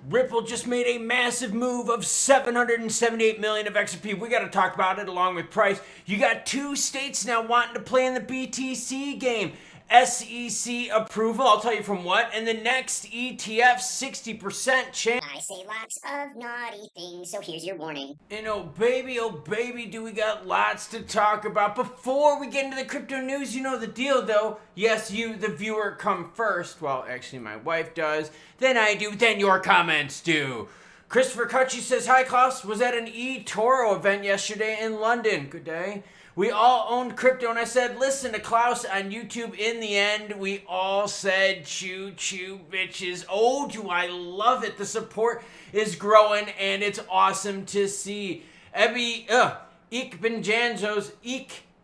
Ripple just made a massive move of 778 million of XRP. We got to talk about it along with price. You got two states now wanting to play in the BTC game. SEC approval, I'll tell you from what, and the next ETF 60% chance. I say lots of naughty things, so here's your warning. And oh baby, do we got lots to talk about. Before we get into the crypto news, you know the deal though. Yes, you, the viewer, come first. Well, actually my wife does. Then I do, then your comments do. Christopher Cutchy says, hi Klaus, was at an eToro event yesterday in London. Good day. We all owned crypto, and I said, listen to Klaus on YouTube. In the end, we all said, choo choo bitches. Oh, do I love it. The support is growing, and it's awesome to see. Eek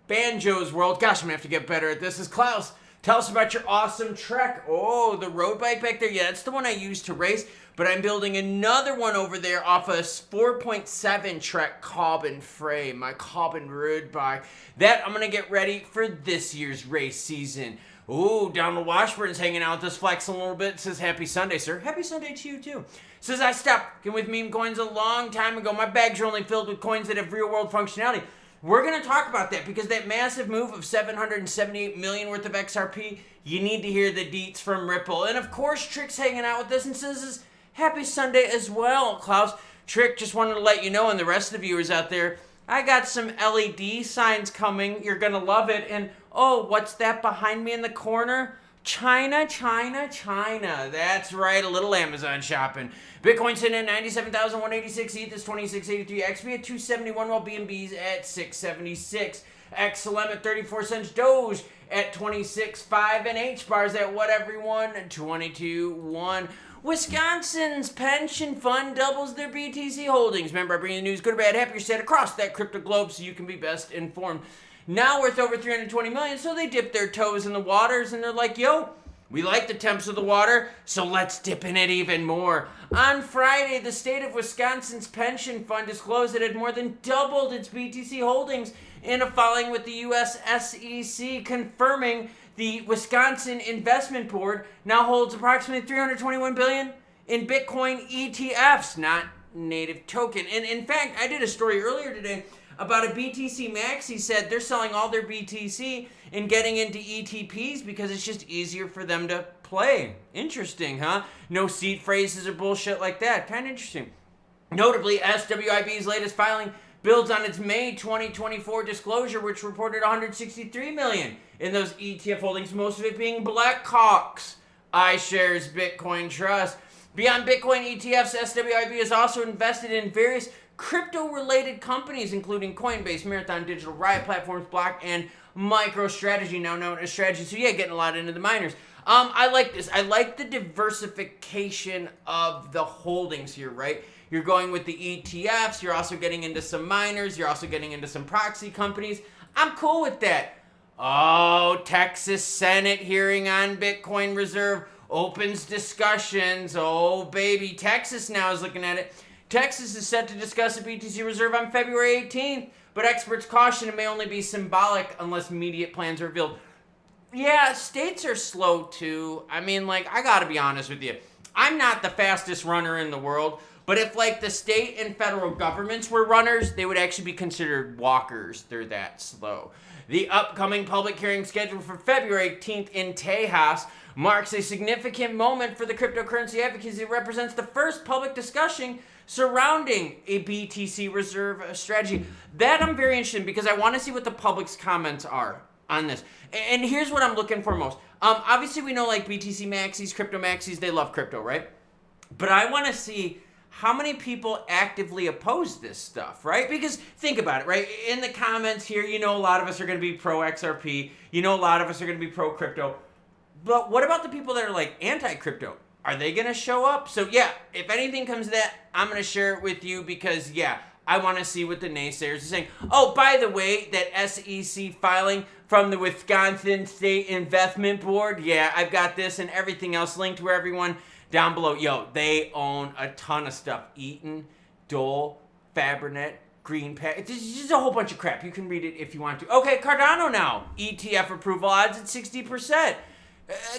Banjo's World. Gosh, I'm going to have to get better at this. This is Klaus. Tell us about your awesome Trek. Oh, the road bike back there. Yeah, that's the one I used to race. But I'm building another one over there off a 4.7 Trek carbon frame. My carbon road bike. That I'm going to get ready for this year's race season. Ooh, Donald Washburn's hanging out with us, flexing a little bit. Says, happy Sunday, sir. Happy Sunday to you, too. Says, I stopped with meme coins a long time ago. My bags are only filled with coins that have real-world functionality. We're going to talk about that because that massive move of 778 million worth of XRP, you need to hear the deets from Ripple. And of course, Trick's hanging out with us and says, happy Sunday as well, Klaus. Trick, just wanted to let you know, and the rest of the viewers out there, I got some LED signs coming. You're going to love it. And, oh, what's that behind me in the corner? China. That's right, a little Amazon shopping. Bitcoin sitting at 97,186, ETH is 2683, XP at 271, while BNB's at 676. XLM at 34 cents, Doge at 26.5, and H-bars at what, everyone? 22.1. Wisconsin's pension fund doubles their BTC holdings. Remember, I bring you the news, good or bad, happy or sad, across that crypto globe so you can be best informed. Now worth over 320 million, so they dip their toes in the waters and they're like, yo, we like the temps of the water, so let's dip in it even more. On Friday, the state of Wisconsin's pension fund disclosed it had more than doubled its BTC holdings in a filing with the US SEC, confirming the Wisconsin Investment Board now holds approximately 321 billion in Bitcoin ETFs, not native token. And in fact, I did a story earlier today about a BTC Maxi said they're selling all their BTC and getting into ETPs because it's just easier for them to play. Interesting, huh? No seed phrases or bullshit like that. Kind of interesting. Notably, SWIB's latest filing builds on its May 2024 disclosure, which reported 163 million in those ETF holdings, most of it being Blackhawk's iShares Bitcoin Trust. Beyond Bitcoin ETFs, SWIB is also invested in various crypto-related companies, including Coinbase, Marathon Digital, Riot Platforms, Block, and MicroStrategy, now known as Strategy. So yeah, getting a lot into the miners. I like this. I like the diversification of the holdings here, right? You're going with the ETFs. You're also getting into some miners. You're also getting into some proxy companies. I'm cool with that. Oh, Texas Senate hearing on Bitcoin Reserve opens discussions. Oh, baby. Texas now is looking at it. Texas is set to discuss a BTC reserve on February 18th, but experts caution it may only be symbolic unless immediate plans are revealed. Yeah, states are slow too. I mean, like, I gotta be honest with you. I'm not the fastest runner in the world, but if, like, the state and federal governments were runners, they would actually be considered walkers. They're that slow. The upcoming public hearing scheduled for February 18th in Tejas marks a significant moment for the cryptocurrency advocacy. It represents the first public discussion surrounding a BTC reserve strategy. That I'm very interested in because I want to see what the public's comments are on this. And here's what I'm looking for most. Obviously, we know, like, BTC maxis, crypto maxis, they love crypto, right? But I want to see how many people actively oppose this stuff, right? Because think about it, right? In the comments here, you know, a lot of us are going to be pro XRP. You know, a lot of us are going to be pro crypto. But what about the people that are, like, anti-crypto? Are they going to show up? So, yeah, if anything comes to that, I'm going to share it with you because, yeah, I want to see what the naysayers are saying. Oh, by the way, that SEC filing from the Wisconsin State Investment Board, yeah, I've got this and everything else linked where everyone down below. Yo, they own a ton of stuff. Eaton, Dole, Fabrinet, GreenPack. It's just a whole bunch of crap. You can read it if you want to. Okay, Cardano now. ETF approval odds at 60%.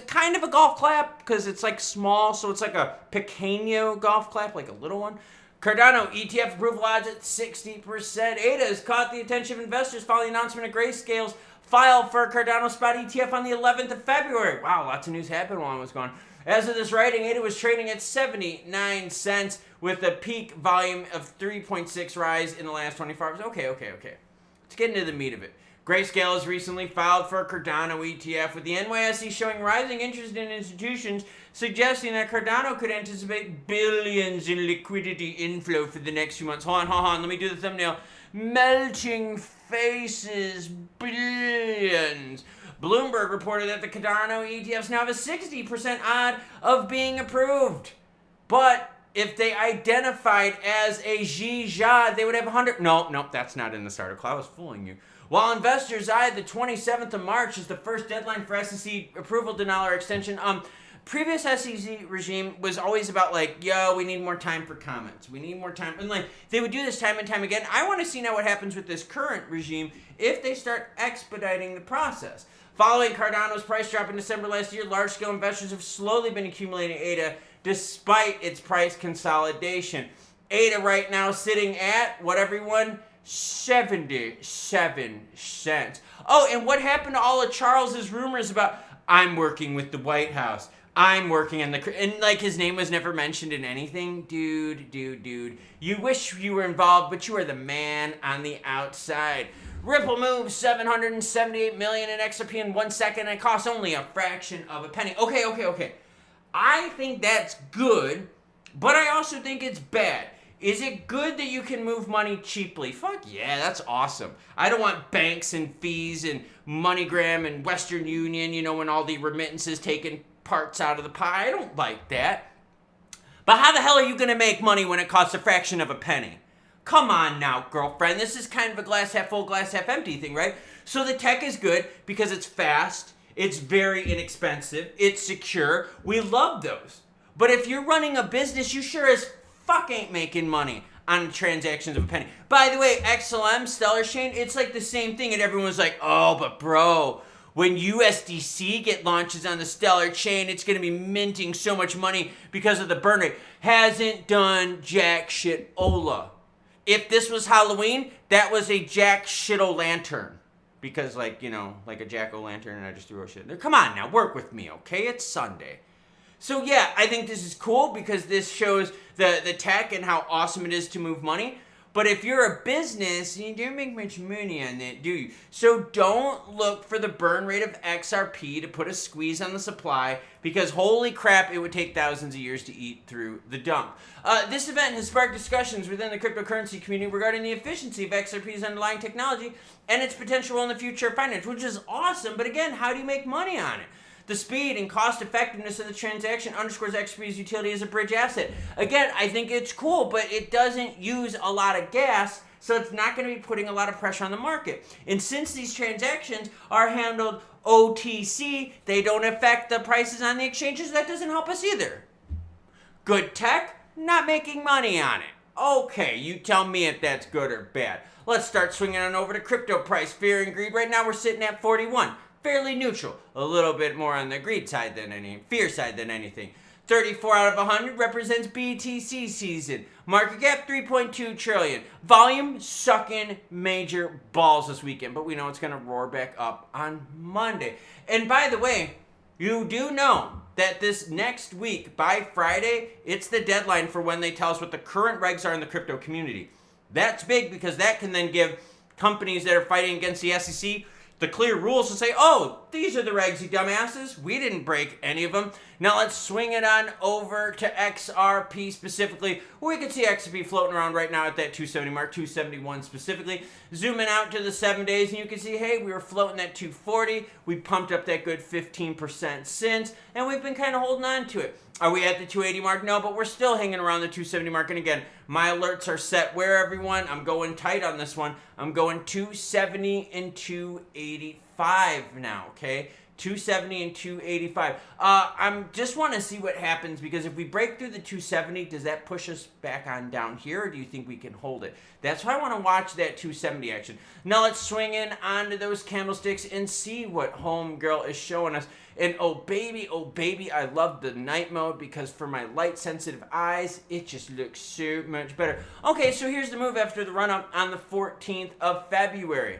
Kind of a golf clap because it's like small, so it's like a pequeño golf clap, like a little one. Cardano ETF approval odds at 60%. ADA has caught the attention of investors following the announcement of Grayscale's file for Cardano spot ETF on the 11th of February. Wow, lots of news happened while I was gone. As of this writing, ADA was trading at 79 cents with a peak volume of 3.6 rise in the last 24 hours. Okay. Let's get into the meat of it. Grayscale has recently filed for a Cardano ETF, with the NYSE showing rising interest in institutions, suggesting that Cardano could anticipate billions in liquidity inflow for the next few months. Hold on, let me do the thumbnail. Melting faces, billions. Bloomberg reported that the Cardano ETFs now have a 60% odd of being approved. But if they identified as a Zhija, they would have 100. No, that's not in this article. I was fooling you. While investors eyed the 27th of March as the first deadline for SEC approval denial or extension, previous SEC regime was always about like, yo, we need more time for comments. We need more time. And like, they would do this time and time again. I want to see now what happens with this current regime if they start expediting the process. Following Cardano's price drop in December last year, large-scale investors have slowly been accumulating ADA despite its price consolidation. ADA right now sitting at, what everyone? 77 cents. Oh, and what happened to all of Charles's rumors about, I'm working with the White House. I'm working on the, and like his name was never mentioned in anything. Dude. You wish you were involved, but you are the man on the outside. Ripple moves 778 million in XRP in 1 second, and it costs only a fraction of a penny. Okay. I think that's good, but I also think it's bad. Is it good that you can move money cheaply? Fuck yeah, that's awesome. I don't want banks and fees and MoneyGram and Western Union, you know, when all the remittances taking parts out of the pie. I don't like that. But how the hell are you going to make money when it costs a fraction of a penny? Come on now, girlfriend. This is kind of a glass half full, glass half empty thing, right? So the tech is good because it's fast, it's very inexpensive, it's secure. We love those. But if you're running a business, you sure as fuck ain't making money on transactions of a penny. By the way, XLM, Stellar Chain, it's like the same thing, and everyone's like, oh, but bro, when USDC launches on the Stellar Chain, it's going to be minting so much money because of the burn rate. Hasn't done jack shit Ola. If this was Halloween, that was a jack shit-o-lantern. Because, like, you know, like a jack-o'-lantern, and I just threw a shit in there. Come on now, work with me, okay? It's Sunday. So, yeah, I think this is cool because this shows the tech and how awesome it is to move money. But if you're a business, you don't make much money on that, do you? So don't look for the burn rate of XRP to put a squeeze on the supply, because holy crap, it would take thousands of years to eat through the dump. This event has sparked discussions within the cryptocurrency community regarding the efficiency of XRP's underlying technology and its potential role in the future of finance, which is awesome. But again, how do you make money on it? The speed and cost effectiveness of the transaction underscores XRP's utility as a bridge asset. Again, I think it's cool, but it doesn't use a lot of gas, so it's not going to be putting a lot of pressure on the market. And since these transactions are handled OTC, they don't affect the prices on the exchanges. That doesn't help us either. Good tech, not making money on it. Okay, you tell me if that's good or bad. Let's start swinging on over to crypto price, fear and greed. Right now we're sitting at 41. Fairly neutral, a little bit more on the greed side than fear side than anything. 34 out of 100 represents BTC season. Market cap 3.2 trillion. Volume sucking major balls this weekend, but we know it's going to roar back up on Monday. And by the way, you do know that this next week, by Friday, it's the deadline for when they tell us what the current regs are in the crypto community. That's big because that can then give companies that are fighting against the SEC the clear rules to say, oh, these are the regs, you dumbasses. We didn't break any of them. Now let's swing it on over to XRP specifically. We can see XRP floating around right now at that 270 mark, 271 specifically. Zooming out to the 7 days, and you can see, hey, we were floating at 240. We pumped up that good 15% since, and we've been kind of holding on to it. Are we at the 280 mark? No, but we're still hanging around the 270 mark. And again, my alerts are set where, everyone? I'm going tight on this one. I'm going 270 and 285 now, okay? 270 and 285. I'm just want to see what happens, because if we break through the 270, does that push us back on down here, or do you think we can hold it? That's why I want to watch that 270 action. Now let's swing in onto those candlesticks and see what homegirl is showing us. And oh baby, I love the night mode, because for my light sensitive eyes, it just looks so much better. Okay, so here's the move after the run up on the 14th of February.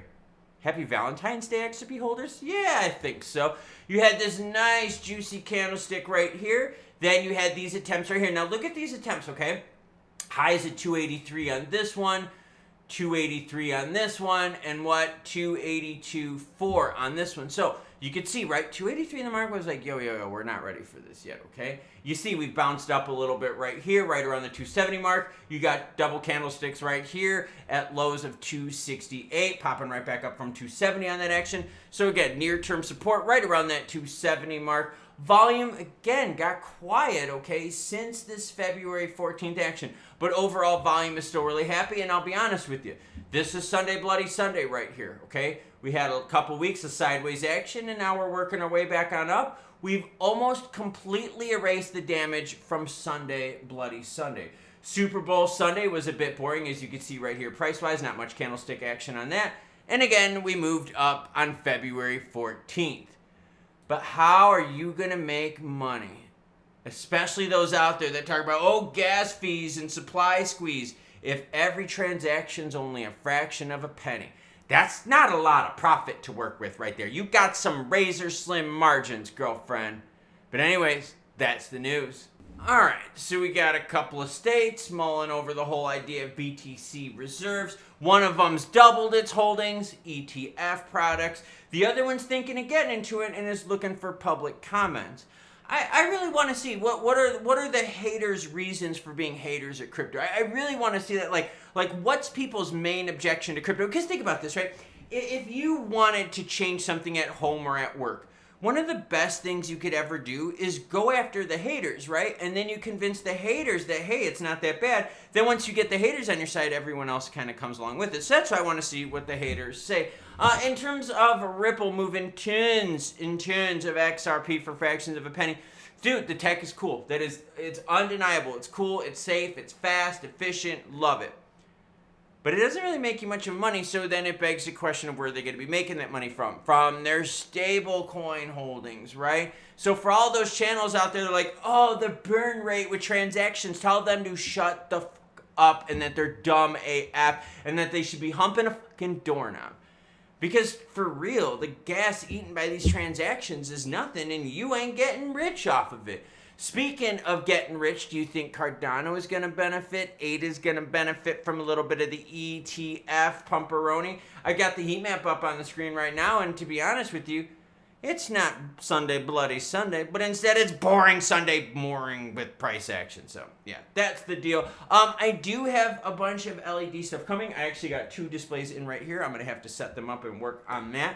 Happy Valentine's Day, XRP holders? Yeah, I think so. You had this nice juicy candlestick right here. Then you had these attempts right here. Now look at these attempts, okay? Highs at 283 on this one, 283 on this one, and what? 282.4 on this one. So you could see, right? 283 in the market was like, yo, we're not ready for this yet, okay? You see we've bounced up a little bit right here, right around the 270 mark. You got double candlesticks right here at lows of 268, popping right back up from 270 on that action. So again, near-term support right around that 270 mark. Volume, again, got quiet, okay, since this February 14th action. But overall, volume is still really happy, and I'll be honest with you. This is Sunday Bloody Sunday right here, okay? We had a couple weeks of sideways action, and now we're working our way back on up. We've almost completely erased the damage from Sunday Bloody Sunday. Super Bowl Sunday was a bit boring, as you can see right here. Price-wise, not much candlestick action on that. And again, we moved up on February 14th. But how are you going to make money? Especially those out there that talk about, oh, gas fees and supply squeeze. If every transaction's only a fraction of a penny, that's not a lot of profit to work with right there. You got some razor slim margins, girlfriend. But anyways, that's the news. All right, so we got a couple of states mulling over the whole idea of BTC reserves. One of them's doubled its holdings, ETF products. The other one's thinking of getting into it and is looking for public comments. I really want to see what are the haters' reasons for being haters at crypto. I really want to see that, like what's people's main objection to crypto? Because think about this, right? If you wanted to change something at home or at work, one of the best things you could ever do is go after the haters, right? And then you convince the haters that, hey, it's not that bad. Then once you get the haters on your side, everyone else kind of comes along with it. So that's why I want to see what the haters say. In terms of Ripple moving tons and tons of XRP for fractions of a penny, dude, the tech is cool. It's undeniable. It's cool, it's safe, it's fast, efficient, love it. But it doesn't really make you much of money, so then it begs the question of where they're going to be making that money from. From their stable coin holdings, right? So for all those channels out there, they're like, oh, the burn rate with transactions, tell them to shut the fuck up and that they're dumb AF and that they should be humping a fucking doorknob. Because for real, the gas eaten by these transactions is nothing and you ain't getting rich off of it. Speaking of getting rich, do you think Cardano is going to benefit? ADA is going to benefit from a little bit of the ETF pumperoni? I got the heat map up on the screen right now, and to be honest with you, it's not Sunday Bloody Sunday, but instead it's boring Sunday morning with price action. So yeah, that's the deal. I do have a bunch of LED stuff coming. I actually got 2 displays in right here. I'm going to have to set them up and work on that.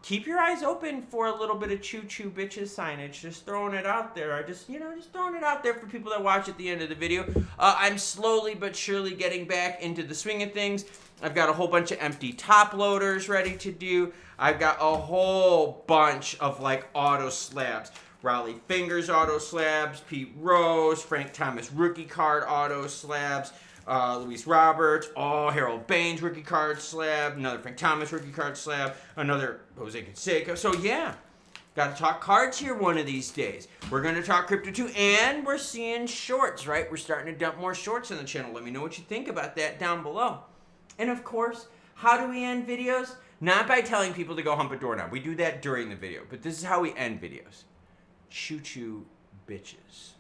Keep your eyes open for a little bit of choo-choo bitches signage. Just throwing it out there. Just throwing it out there for people that watch at the end of the video. I'm slowly but surely getting back into the swing of things. I've got a whole bunch of empty top loaders ready to do. I've got a whole bunch of like auto slabs. Raleigh Fingers auto slabs, Pete Rose, Frank Thomas rookie card auto slabs, Luis Roberts, Harold Baines rookie card slab, another Frank Thomas rookie card slab, another Jose Canseco. So yeah, got to talk cards here one of these days. We're going to talk crypto too, and we're seeing shorts, right? We're starting to dump more shorts on the channel. Let me know what you think about that down below. And of course, how do we end videos? Not by telling people to go hump a doorknob. We do that during the video, but this is how we end videos. Choo-choo bitches.